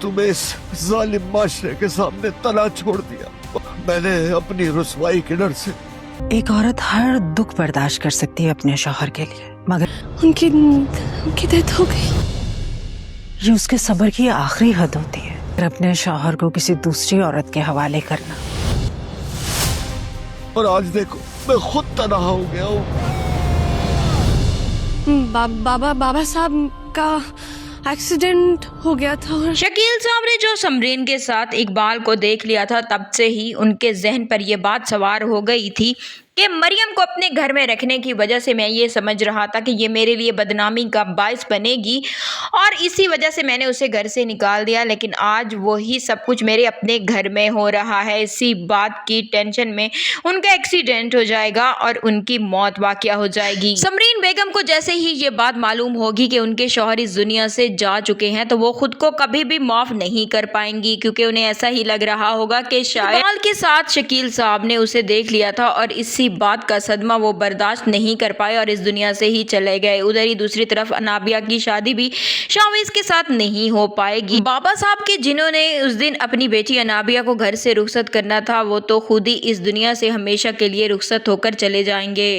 तुम्हें इस जालिम माशरे के सामने तना छोड़ दिया। मैंने अपनी रुसवाई के डर से। एक औरत हर दुख बर्दाश्त कर सकती है अपने शौहर के लिए, मगर उनकी डेथ हो गई। ये उसके सब्र की आखिरी हद होती है। अपने शौहर को किसी दूसरी औरत के हवाले करना। और आज देखो मैं खुद तनहा हो गया हूँ। बाबा साहब का एक्सीडेंट हो गया था और शकील साहब ने जो समरीन के साथ इकबाल को देख लिया था, तब से ही उनके जहन पर यह बात सवार हो गई थी कि मरियम को अपने घर में रखने की वजह से मैं ये समझ रहा था कि ये मेरे लिए बदनामी का बायस बनेगी और इसी वजह से मैंने उसे घर से निकाल दिया। लेकिन आज वही सब कुछ मेरे अपने घर में हो रहा है। इसी बात की टेंशन में उनका एक्सीडेंट हो जाएगा और उनकी मौत वाक़या हो जाएगी। समरीन बेगम को जैसे ही ये बात मालूम होगी कि उनके शौहर इस दुनिया से जा चुके हैं, तो वो खुद को कभी भी माफ़ नहीं कर पाएंगी, क्योंकि उन्हें ऐसा ही लग रहा होगा कि शायद इकबाल के साथ शकील साहब ने उसे देख लिया था और इसी बात का सदमा वो बर्दाश्त नहीं कर पाए और इस दुनिया से ही चले गए। उधर ही दूसरी तरफ अनाबिया की शादी भी शावीज के साथ नहीं हो पाएगी। बाबा साहब के जिन्होंने उस दिन अपनी बेटी अनाबिया को घर से रुखसत करना था, वो तो खुद ही इस दुनिया से हमेशा के लिए रुखसत होकर चले जाएंगे।